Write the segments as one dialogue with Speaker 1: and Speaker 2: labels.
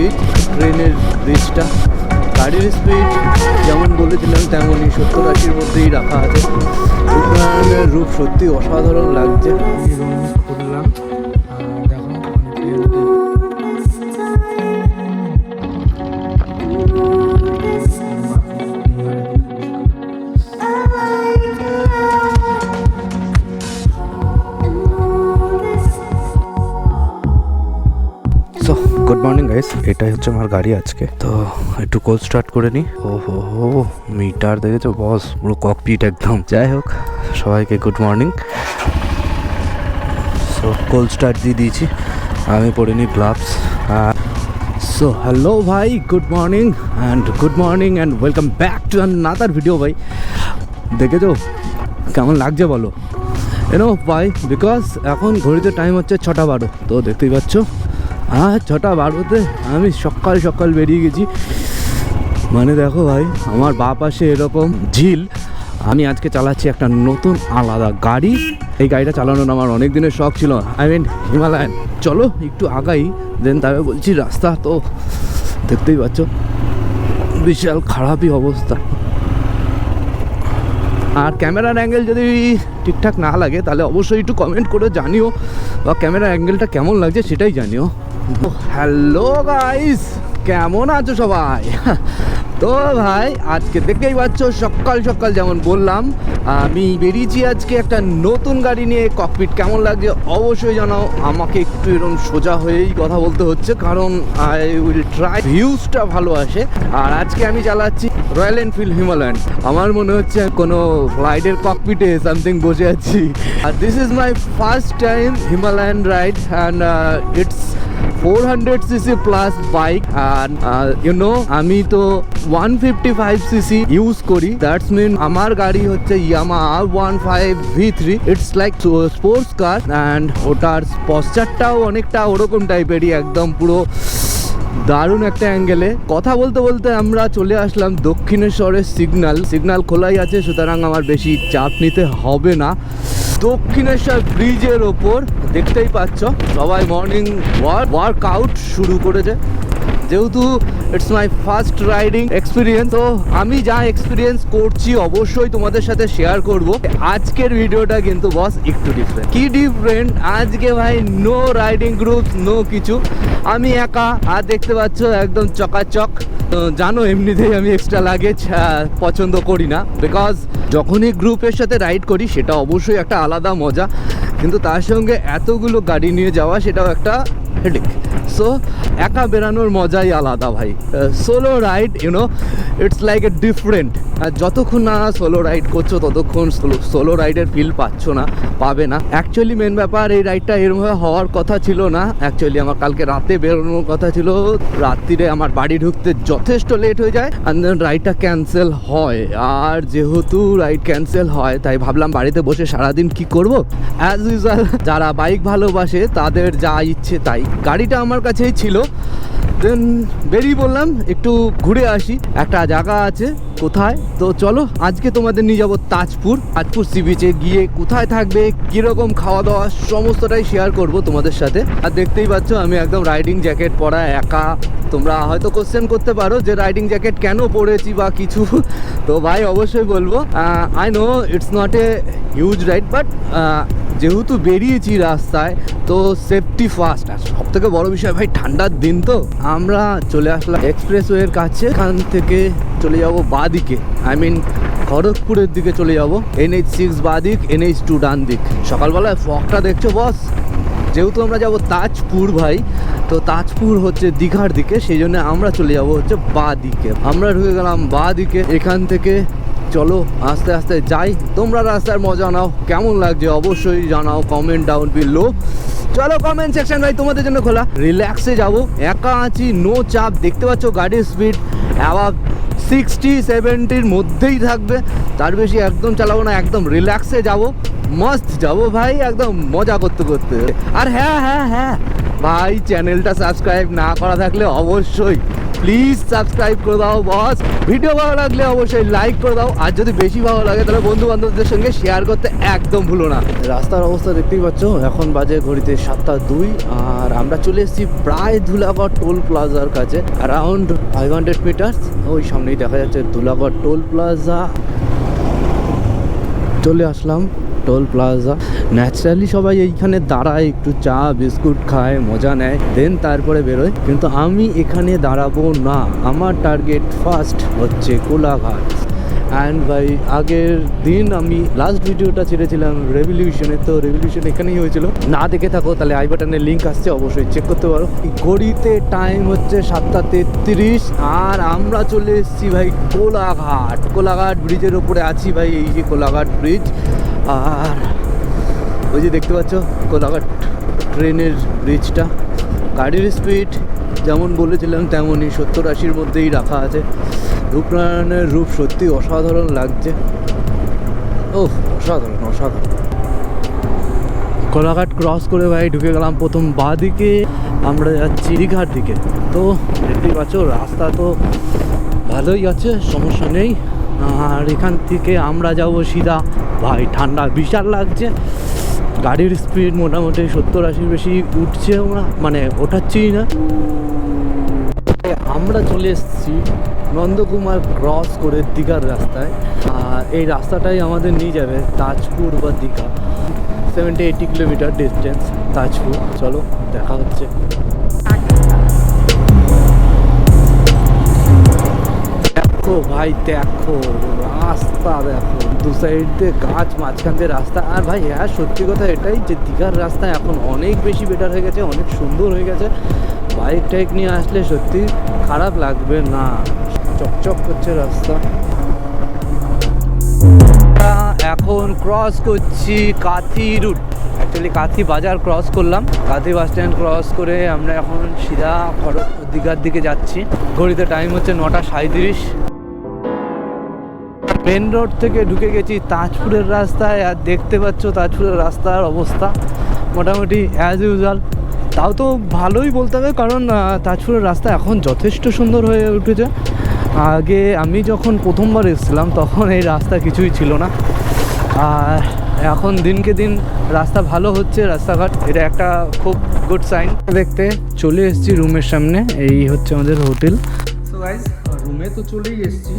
Speaker 1: Bridge, ট্রেনের ব্রিজটা। গাড়ির স্পিড যেমন বলেছিলাম তেমনই 70-80-র মধ্যেই রাখা আছে। উন্নয়নের রূপ সত্যি অসাধারণ লাগছে। করলাম দেখো গুড মর্নিং গাইস, এটাই হচ্ছে আমার গাড়ি আজকে। তো একটু কোল্ড স্টার্ট করে নিই। ওহো হো, মিটার দেখেছো বস, পুরো ককপিট একদম। যাই হোক, সবাইকে good morning. So cold start দিয়ে দিয়েছি, আমি পরে নিই গ্লাভস। সো হ্যালো ভাই, good morning and welcome back to another video. ভাই দেখেছো কেমন লাগছে বলো? এনো ভাই, বিকজ এখন ঘড়িতে টাইম হচ্ছে 6:12। তো দেখতেই পাচ্ছ, 6:12-তে আমি সকাল সকাল বেরিয়ে গেছি। মানে দেখো ভাই, আমার বাঁ পাশে এরকম ঝিল। আমি আজকে চালাচ্ছি একটা নতুন আলাদা গাড়ি। এই গাড়িটা চালানোর আমার অনেক দিনের শখ ছিল, হিমালয়ান। চলো একটু আগাই, দেন তারপরে বলছি। রাস্তা তো দেখতেই পাচ্ছ বিশাল খারাপই অবস্থা। আর ক্যামেরার অ্যাঙ্গেল যদি ঠিকঠাক না লাগে তাহলে অবশ্যই একটু কমেন্ট করে জানিও, বা ক্যামেরার অ্যাঙ্গেলটা কেমন লাগছে সেটাই জানিও। হ্যালো গাইস, কেমন আছো সবাই? তো ভাই আজকে দেখতেই পাচ্ছ সকাল সকাল যেমন বললাম, আমি বেরিয়েছি আজকে একটা নতুন গাড়ি নিয়ে। ককপিট কেমন লাগছে অবশ্যই জানাও। আমাকে একটু এরকম সোজা হয়েই কথা বলতে হচ্ছে, কারণ আই উইল ট্রাই ভিউজটা ভালো আসে। আর আজকে আমি চালাচ্ছি রয়্যাল এনফিল্ড হিমালয়ান। আমার মনে হচ্ছে কোনো ফ্লাইটের ককপিটে সামথিং বসে আছি। আর this is my first time Himalayan ride, and it's 400cc plus bike. আর আমি তো 155cc ইউজ করি। দ্যাটস মিন আমার গাড়ি হচ্ছে Yamaha 15V3। It's like sports car, and ওটার পশ্চারটাও অনেকটা ওরকম টাইপেরই, একদম পুরো দারুণ একটা অ্যাঙ্গেলে। কথা বলতে বলতে আমরা চলে আসলাম দক্ষিণেশ্বরের সিগন্যাল খোলাই আছে, সুতরাং আমার বেশি চাপ নিতে হবে না। দক্ষিণেশ্বর ব্রিজের ওপর দেখতেই পাচ্ছ সবাই মর্নিং ওয়ার্কআউট শুরু করেছে। যেহেতু it's my first riding experience, তো আমি যা এক্সপিরিয়েন্স করছি অবশ্যই তোমাদের সাথে শেয়ার করব। আজকের ভিডিওটা কিন্তু বস একটু ডিফারেন্ট। কি ডিফারেন্ট? আজকে ভাই নো রাইডিং গ্রুপ, নো কিছু, আমি একা। আর দেখতে পাচ্ছ একদম চকাচক। জানো এমনিতেই আমি এক্সট্রা লাগেজ পছন্দ করি না, বিকজ যখনই গ্রুপের সাথে রাইড করি সেটা অবশ্যই একটা আলাদা মজা, কিন্তু তার সঙ্গে এতগুলো গাড়ি নিয়ে যাওয়া সেটাও একটা হেডেক। সো একা বেরানোর মজাই আলাদা ভাই। Solo ride it's like a different. আর যতক্ষণ না সোলো রাইড করছো ততক্ষণ সোলো রাইডের ফিল পাবে না। অ্যাকচুয়ালি মেন ব্যাপার, এই রাইডটা এরমভাবে হওয়ার কথা ছিল না। অ্যাকচুয়ালি আমার কালকে রাতে বেরোনোর কথা ছিল, রাত্রিরে আমার বাড়ি ঢুকতে যথেষ্ট লেট হয়ে যায়, অ্যান্ড দেন রাইডটা ক্যান্সেল হয়। আর যেহেতু রাইড ক্যান্সেল হয় তাই ভাবলাম বাড়িতে বসে সারাদিন কি করব। অ্যাজ ইউজুয়াল যারা বাইক ভালোবাসে তাদের যা ইচ্ছে তাই। গাড়িটা আমার কাছেই ছিল, দেন বেরিয়ে বললাম একটু ঘুরে আসি। একটা জায়গা আছে, কোথায় তো চলো আজকে তোমাদের নিয়ে যাবো তাজপুর সি বিচে। গিয়ে কোথায় থাকবে, কীরকম খাওয়া দাওয়া, সমস্তটাই শেয়ার করব তোমাদের সাথে। আর দেখতেই পাচ্ছ আমি একদম রাইডিং জ্যাকেট পরা, একা। তোমরা হয়তো কোশ্চেন করতে পারো যে রাইডিং জ্যাকেট কেন পরেছি বা কিছু, তো ভাই অবশ্যই বলবো। I know it's not a huge ride, but যেহেতু বেরিয়েছি রাস্তায় তো সেফটি ফার্স্ট। আর সব থেকে বড় বিষয় ভাই, ঠান্ডার দিন তো। আমরা চলে আসলাম এক্সপ্রেসওয়ের কাছে। এখান থেকে চলে যাব বাঁ দিকে, খড়গপুরের দিকে চলে যাব। NH6 বাঁ দিক, NH2 ডান দিক। সকালবেলায় ফগটা দেখছো বস? যেহেতু আমরা যাব তাজপুর ভাই, তো তাজপুর হচ্ছে দীঘার দিকে, সেই জন্য আমরা চলে যাব হচ্ছে বাঁ দিকে। আমরা ঢুকে গেলাম বাঁ দিকে। এখান থেকে চলো আস্তে আস্তে যাই। তোমরা রাস্তার মজা নাও, কেমন লাগছে অবশ্যই জানাও কমেন্ট ডাউন বিলো। চলো কমেন্ট সেকশন ভাই তোমাদের জন্য খোলা। রিল্যাক্সে যাব, একা আছি, নো চাপ। দেখতে পাচ্ছ গাড়ির স্পিড অ্যাবাভ 60-70-র মধ্যেই থাকবে, তার বেশি একদম চালাবো না। একদম রিল্যাক্সে যাব, মস্ত যাবো ভাই, একদম মজা করতে করতে। আর হ্যাঁ ভাই, চ্যানেলটা সাবস্ক্রাইব না করা থাকলে অবশ্যই প্লিজ সাবস্ক্রাইব করে দাও বস। ভিডিও ভালো লাগলে অবশ্যই লাইক করে দাও, আর যদি বেশি ভালো লাগে তাহলে বন্ধু বান্ধবদের সঙ্গে শেয়ার করতে একদম ভুলো না। রাস্তার অবস্থা দেখতেই পাচ্ছ, এখন বাজে ঘড়িতে 7:02, আর আমরা চলে এসেছি প্রায় ধুলাগড় টোল প্লাজার কাছে, অ্যারাউন্ড 500 মিটার। ওই সামনেই দেখা যাচ্ছে ধুলাগড় টোল প্লাজা। চলে আসলাম টোল প্লাজা। ন্যাচারালি সবাই এইখানে দাঁড়ায়, একটু চা বিস্কুট খায়, মজা নেয়, দেন তারপরে বেরোয়। কিন্তু আমি এখানে দাঁড়াবো না, আমার টার্গেট ফার্স্ট হচ্ছে কোলাঘাট। অ্যান্ড ভাই আগের দিন আমি লাস্ট ভিডিওটা ছেড়েছিলাম রেভলিউশনে, তো রেভলিউশন এখানেই হয়েছিল। না দেখে থাকো তাহলে আই বাটনের লিঙ্ক আসছে, অবশ্যই চেক করতে পারো। ঘড়িতে টাইম হচ্ছে 7:33, আর আমরা চলে এসেছি ভাই কোলাঘাট। কোলাঘাট ব্রিজের ওপরে আছি ভাই, এই যে কোলাঘাট ব্রিজ। আর ওই যে দেখতে পাচ্ছ কোলাঘাট ট্রেনের ব্রিজটা। গাড়ির স্পিড যেমন বলেছিলাম তেমনই 70-80-র মধ্যেই রাখা আছে। রূপনারায়ণের রূপ সত্যি অসাধারণ লাগছে। ওহ অসাধারণ অসাধারণ। কোলাঘাট ক্রস করে ভাই ঢুকে গেলাম প্রথম বাঁ দিকে, আমরা যাচ্ছি দীঘার দিকে। তো দেখতেই পাচ্ছ রাস্তা তো ভালোই আছে, সমস্যা নেই। আর এখান থেকে আমরা যাব সিধা। ভাই ঠান্ডা বিশাল লাগছে, গাড়ির স্পিড মোটামুটি 70-80-র বেশি উঠছে, আমরা মানে ওঠাচ্ছিই না। আমরা চলে এসেছি নন্দকুমার ক্রস করে দীঘার রাস্তায়, আর এই রাস্তাটাই আমাদের নিয়ে যাবে তাজপুর বা দীঘা। 70-80 kilometre distance Tajpur. চলো দেখা হচ্ছে। দেখো ভাই দেখো রাস্তা, দেখো দু সাইড দিয়ে গাছ, মাঝখান দিয়ে রাস্তা। আর ভাই হ্যাঁ সত্যি কথা এটাই যে দীঘার রাস্তা এখন অনেক বেশি বেটার হয়ে গেছে, অনেক সুন্দর হয়ে গেছে। বাইক টাইক নিয়ে আসলে সত্যি খারাপ লাগবে না, চকচক করছে রাস্তা। এখন ক্রস করছি কাথি রুট, অ্যাকচুয়ালি কাথি বাজার ক্রস করলাম। কাথি বাস স্ট্যান্ড ক্রস করে আমরা এখন সিধা দীঘার দিকে যাচ্ছি। ঘড়িতে টাইম হচ্ছে 9:37। মেন রোড থেকে ঢুকে গেছি তাজপুরের রাস্তায়, আর দেখতে পাচ্ছ তাজপুরের রাস্তার অবস্থা মোটামুটি অ্যাজ ইউজুয়াল। তাও তো ভালোই বলতে হবে, কারণ তাজপুরের রাস্তা এখন যথেষ্ট সুন্দর হয়ে উঠেছে। আগে আমি যখন প্রথমবার এসেছিলাম তখন এই রাস্তা কিছুই ছিল না, আর এখন দিনকে দিন রাস্তা ভালো হচ্ছে, রাস্তাঘাট, এটা একটা খুব গুড সাইন। দেখতে চলে এসেছি রুমের সামনে, এই হচ্ছে আমাদের হোটেল। সো গাইস রুমে তো চলেই এসেছি,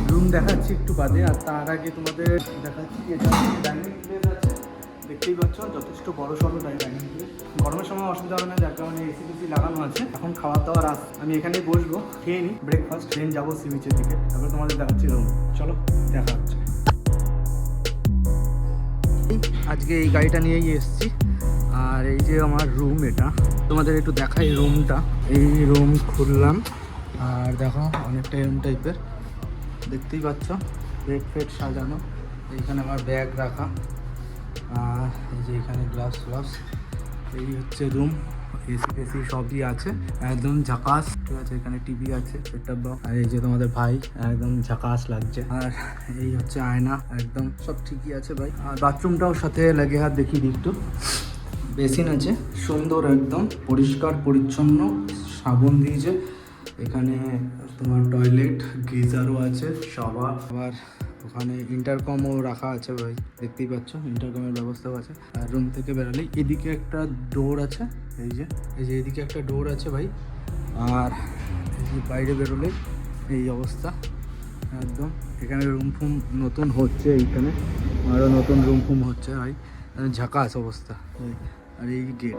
Speaker 1: রুম দেখাচ্ছি একটু বাদে। আর তার আগে তোমাদের দেখাচ্ছি এটা ডাইনিং প্লেস আছে, দেখতেই পাচ্ছ যথেষ্ট বড় সড়ো ডাইনিং প্লেস। গরমের সময় অসুবিধা হবে না, যার কারণে এসি টেসি লাগানো আছে। এখন খাওয়া দাওয়ার আমি এখানেই বসবো, খেয়ে নিই ব্রেকফাস্ট, দেন যাবো সি বিচের দিকে। তারপরে তোমাদের দেখাচ্ছি রুম, চলো দেখা হচ্ছে। আজকে এই গাড়িটা নিয়েই এসেছি, আর এই যে আমার রুম, এটা তোমাদের একটু দেখাই রুমটা। এই রুম খুললাম, আর দেখো অনেকটা এরম টাইপের, দেখতেই পাচ্ছ বেড ফেড সাজানো। এইখানে আমার ব্যাগ রাখা, আর এই যে এখানে গ্লাস ফ্লাস। এই হচ্ছে রুম, এসি টেসি সবই আছে, একদম ঝাকাস। ঠিক আছে, এখানে টিভি আছে, সেটআপ বক্স। আর এই যে তোমাদের ভাই, একদম ঝাকাস লাগছে। আর এই হচ্ছে আয়না, একদম সব ঠিকই আছে ভাই। আর বাথরুমটাও সাথে লাগে, হাত দেখিয়ে দিই একটু। বেসিন আছে সুন্দর, একদম পরিষ্কার পরিচ্ছন্ন, সাবন দিয়েছে। এখানে তোমার টয়লেট, গিজারও আছে, শাওয়ার। আবার ওখানে ইন্টারকমও রাখা আছে ভাই, দেখতেই পাচ্ছ ইন্টারকমের ব্যবস্থাও আছে। আর রুম থেকে বেরোলেই এদিকে একটা ডোর আছে, এই যে এদিকে একটা ডোর আছে ভাই। আর এই যে বাইরে বেরোলে এই অবস্থা একদম। এখানে রুম ফুম নতুন হচ্ছে, এইখানে আরও নতুন রুম ফুম হচ্ছে ভাই, ঝাকাস অবস্থা। আর এই গেট,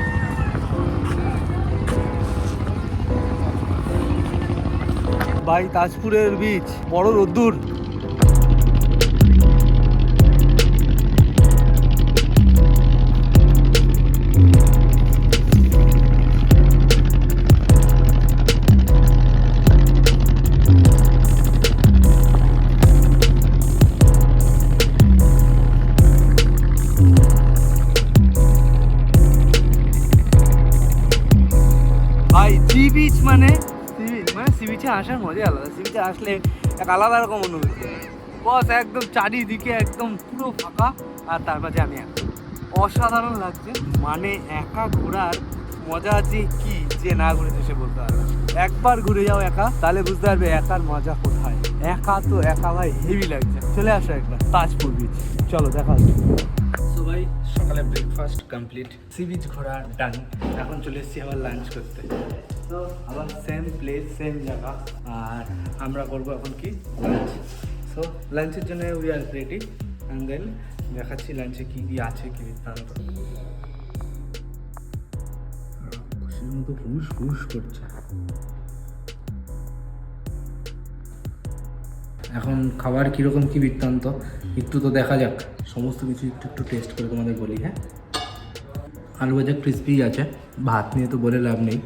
Speaker 1: ভাই তাজপুরের বিচ, বড় রোদ্দুর। ভাই সি বিচ মানে সি বিচে আসার মজাই আলাদা। সি বিচে আসলে এক আলাদা রকম অনুভূতি বস, একদম চারিদিকে একদম পুরো ফাঁকা, আর তার মাঝে আমি অসাধারণ লাগছে। মানে একা ঘোরার মজা আছে কি, যে না ঘুরেছে সে বলতে পারবে। একবার ঘুরে যাও একা, তাহলে বুঝতে পারবে একার মজা কোথায়। একা তো একা ভাই হেভি লাগছে। চলে আসো একবার তাজপুর বিচ, চলো দেখা হচ্ছে। সো ভাই সকালে ব্রেকফাস্ট কমপ্লিট, সি বিচ ঘোরা ডান। এখন চলে এসেছি আবার লাঞ্চ করতে। তো আবার সেম প্লেস সেম জায়গা, আর আমরা করবো এখন কি লাঞ্চ। সো লাঞ্চের জন্য we are ready, and then দেখাচ্ছি লাঞ্চে কী কী আছে, কী বৃত্তান্ত। খুশির মতো হুস হুস করছে। এখন খাবার কীরকম কী বৃত্তান্ত একটু তো দেখা যাক, সমস্ত কিছু একটু একটু টেস্ট করে তোমাদের বলি। হ্যাঁ, আলু ভাজা ক্রিসপি আছে, ভাত নিয়ে তো বলে লাভ নেই।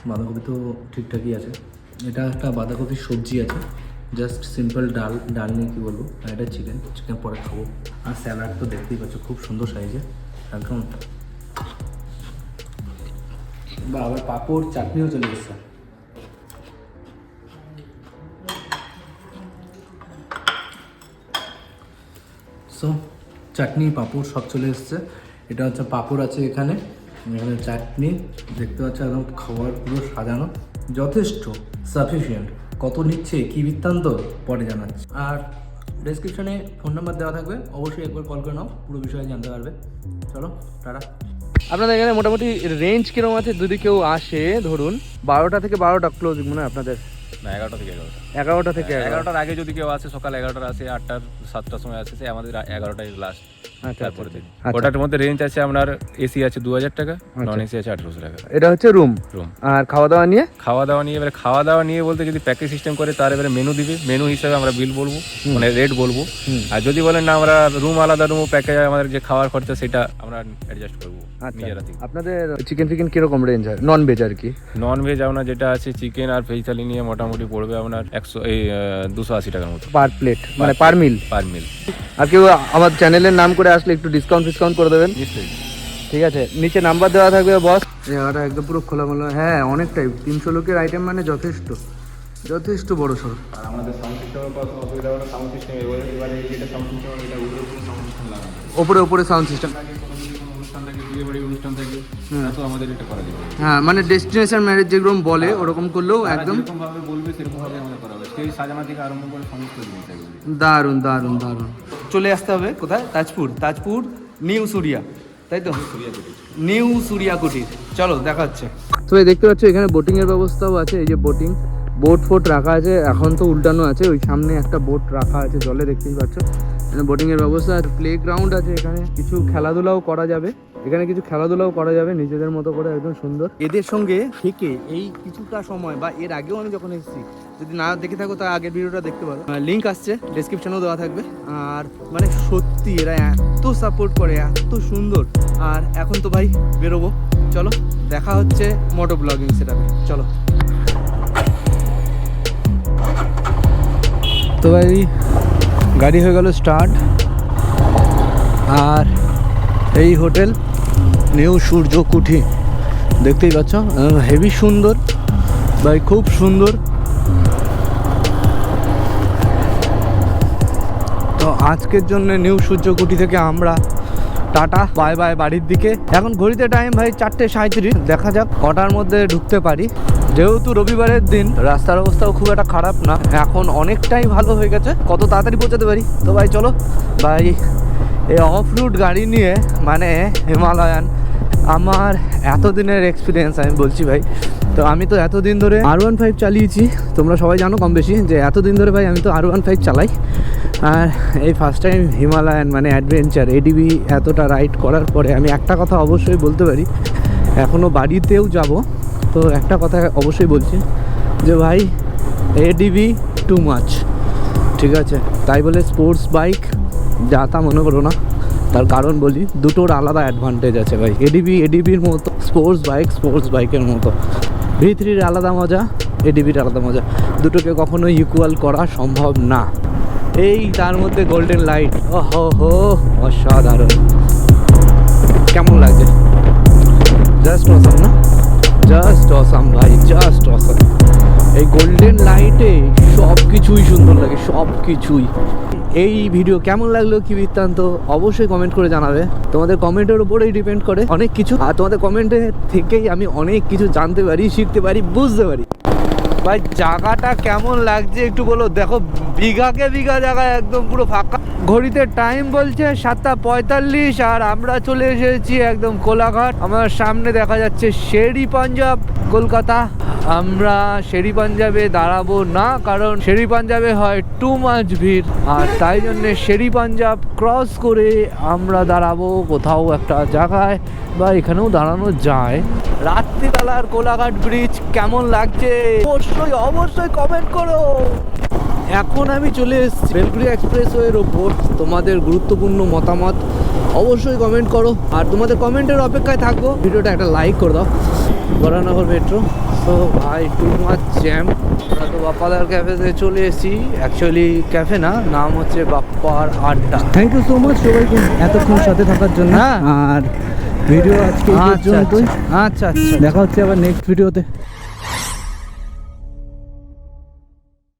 Speaker 1: বাঁধাকপি তো ঠিকঠাকই আছে। এটা একটা বাঁধাকপির সবজি আছে, জাস্ট সিম্পল ডাল নিয়ে কী বলবো। আর এটা চিকেন পরে খাবো। আর স্যালাড তো দেখতেই পাচ্ছ খুব সুন্দর সাইজে একদম। বা আবার পাঁপড় চাটনিও চলে এসছে। সো চাটনি পাঁপড় সব চলে এসছে। এটা হচ্ছে পাঁপড় আছে এখানে, এখানে চাটনি দেখতে পাচ্ছ, একদম খাবার পুরো সাজানো, যথেষ্ট সাফিসিয়েন্ট। কত নিচ্ছে কী বৃত্তান্ত পরে জানাচ্ছি। আর ডেসক্রিপশনে ফোন নাম্বার দেওয়া থাকবে, অবশ্যই একবার কল করে নাও, পুরো বিষয়ে জানতে পারবে। চলো টাটা। আপনাদের এখানে মোটামুটি রেঞ্জ কিরকম আছে? যদি কেউ আসে ধরুন 12টা থেকে 12টা ক্লোজিং মনে হয় আপনাদের?
Speaker 2: না, 11টা থেকে
Speaker 1: 11টার
Speaker 2: আগে যদি কেউ আসে, সকাল 11টার আসে, 8টার 7টার সময় আসে, সে আমাদের 11টাই লাস্ট। তারপরে ওটার মধ্যে রেঞ্জ আছে আপনার, এসি আছে 2000 টাকা, নন এসি আছে 1800 টাকা।
Speaker 1: এটা হচ্ছে রুম। আর খাওয়া দাওয়া নিয়ে
Speaker 2: এবারে খাওয়া দাওয়া নিয়ে বলতে যদি প্যাকেজ সিস্টেম করে, তার এবারে মেনু দিবে, মেনু হিসাবে আমরা বিল বলবো, মানে রেট বলবো। আর যদি বলেন না আমরা রুম আলাদা, রুম প্যাকেজ আমাদের যে খাওয়ার খরচা সেটা আমরা অ্যাডজাস্ট করবো নিজেরা থেকে।
Speaker 1: আপনাদের চিকেন ফিকেন কিরকম রেঞ্জ হয়? নন ভেজ আর কি?
Speaker 2: নন ভেজ আপনার যেটা আছে চিকেন আর ভেজ থালি নিয়ে মোটামুটি পড়বে আপনার 280 টাকার মতো
Speaker 1: পার প্লেট, মানে পার মিল। আর কেউ আমার চ্যানেলের নাম করে আসলে একটু ডিসকাউন্ট করে দেবেন
Speaker 2: নিশ্চয়ই।
Speaker 1: ঠিক আছে, নিচে নাম্বার দেওয়া থাকবে বস। জায়গাটা একদম পুরো খোলামেলা। হ্যাঁ, অনেকটাই 300 লোকের আইটেম, মানে যথেষ্ট বড় সড়।
Speaker 2: আর আমাদের সাউন্ড সিস্টেমের পাশে অসুবিধা হলো, সাউন্ড সিস্টেম এবারে যেটা সাউন্ড সিস্টেম এটা উপরে সাউন্ড সিস্টেম লাগানো,
Speaker 1: উপরে সাউন্ড সিস্টেম।
Speaker 2: অনুষ্ঠান থাকে, বিয়ে বাড়ি অনুষ্ঠান থাকে, তো আমাদের এটা করা যাবে।
Speaker 1: হ্যাঁ, মানে ডেস্টিনেশন ম্যারেজ যেরকম বলে ওরকম করলেও একদম
Speaker 2: যেরকম ভাবে বলবে সেরকম ভাবে আমাদের করা হবে। স্টেজ সাজানো থেকে আরম্ভ করে সমস্ত জিনিস থাকবে।
Speaker 1: দারুণ। চলে আসতে হবে কোথায়? তাজপুর নিউ সুরিয়া, তাই তো? নিউ সুরিয়া কুটির। চলো দেখা হচ্ছে। তো দেখতে পাচ্ছ এখানে বোটিং এর ব্যবস্থাও আছে। এই যে বোট রাখা আছে, এখন তো উল্টানো আছে। ওই সামনে একটা বোট রাখা আছে জলে, দেখতেই পাচ্ছ। এখানে বোটিং এর ব্যবস্থা আছে, প্লে গ্রাউন্ড আছে, এখানে কিছু খেলাধুলাও করা যাবে। নিজেদের মতো করে, একদম সুন্দর। এদের সঙ্গে থেকে এই কিছুটা সময় বা এর আগেও আমি যখন এসেছি, যদি না দেখে থাকো তা আগের ভিডিওটা দেখতে পারো, লিঙ্ক আসছে ডেসক্রিপশনেও দেওয়া থাকবে। আর মানে সত্যি এরা এত সাপোর্ট করে, এত সুন্দর। আর এখন তো ভাই বেরোবো, চলো দেখা হচ্ছে মোটো ব্লগিং সেটাপে। চলো। তো ভাই গাড়ি হয়ে গেল স্টার্ট, আর এই হোটেল নিউ সূর্য কুঠি, দেখতেই পাচ্ছ, হেভি সুন্দর ভাই, খুব সুন্দর। তো আজকের জন্য নিউ সূর্য কুঠি থেকে আমরা টাটা, বাই বাই বাড়ির দিকে। এখন ঘড়িতে টাইম ভাই 4:37, দেখা যাক কটার মধ্যে ঢুকতে পারি। যেহেতু রবিবারের দিন, রাস্তার অবস্থাও খুব একটা খারাপ না, এখন অনেকটাই ভালো হয়ে গেছে। কত তাড়াতাড়ি পৌঁছাতে পারি। তো ভাই চলো ভাই, এই অফ রুট গাড়ি নিয়ে, মানে হিমালয়ান, আমার এতদিনের এক্সপিরিয়েন্স আমি বলছি ভাই। তো আমি তো এতদিন ধরে R15 চালিয়েছি, তোমরা সবাই জানো কম বেশি, যে এতদিন ধরে ভাই আমি তো R15 চালাই। আর এই ফার্স্ট টাইম হিমালয়ান, মানে অ্যাডভেঞ্চার এডিবি এতটা রাইড করার পরে আমি একটা কথা অবশ্যই বলতে পারি, এখনও বাড়িতেও যাব তো একটা কথা অবশ্যই বলছি যে ভাই এডিবি টু মাচ, ঠিক আছে? তাই বলে স্পোর্টস বাইক যা তা মনে করো না, তার কারণ বলি, দুটোর আলাদা অ্যাডভান্টেজ আছে ভাই। এডিবির মতো স্পোর্টস বাইকের মতো, V3-র আলাদা মজা, এডিবির আলাদা মজা, দুটোকে কখনো ইকুয়াল করা সম্ভব না। এই তার মধ্যে গোল্ডেন লাইট, ওহো অসাধারণ। কেমন লাগছে? জাস্ট অসাম না? জাস্ট অসাম ভাই, জাস্ট অসাম। এই গোল্ডেন লাইটে সব কিছুই সুন্দর লাগে, সব কিছুই। এই ভিডিও কেমন লাগলো, কি বৃত্তান্ত, অবশ্যই কমেন্ট করে জানাবে। তোমাদের কমেন্টের উপরেই ডিপেন্ড করে অনেক কিছু, আর তোমাদের কমেন্টে থেকেই আমি অনেক কিছু জানতে পারি, শিখতে পারি, বুঝতে পারি। ভাই জায়গাটা কেমন লাগছে একটু বলো। দেখো বিঘাকে বিঘা জায়গা একদম পুরো ফাঁকা। ঘড়িতে টাইম বলছে 7:45 আর আমরা চলে এসেছি একদম কোলাঘাট। আমার সামনে দেখা যাচ্ছে শেরি পাঞ্জাব কলকাতা। আমরা শেরি পাঞ্জাবে দাঁড়াবো না, কারণ শেরি পাঞ্জাবে হয় টু মাচ ভিড়, আর তাই জন্যে শেরি পাঞ্জাব ক্রস করে আমরা দাঁড়াবো কোথাও একটা জায়গায়, বা এখানেও দাঁড়ানো যায়। রাত্রিবেলার কোলাঘাট ব্রিজ কেমন লাগছে অবশ্যই অবশ্যই কমেন্ট করো। এখন আমি চলে এসেছি বেলগুড়ি এক্সপ্রেসওয়ের ওপর। তোমাদের গুরুত্বপূর্ণ মতামত অবশ্যই কমেন্ট করো, আর তোমাদের কমেন্টের অপেক্ষায় থাকবো। ভিডিওটা একটা লাইক করে দাও। বরানগর মেট্রো। তো ভাই টু মাচ জ্যাম। আমরা তো বাপ্পাদার ক্যাফেতে চলে এসেছি। অ্যাকচুয়ালি ক্যাফে না, নাম হচ্ছে বাপ্পার আড্ডা।
Speaker 3: থ্যাংক ইউ সো মাচ সবাইকে এতক্ষণ সাথে থাকার জন্য। আর ভিডিও আজকে এই পর্যন্তই।
Speaker 1: আচ্ছা আচ্ছা,
Speaker 3: দেখা হচ্ছে আবার নেক্সট ভিডিওতে।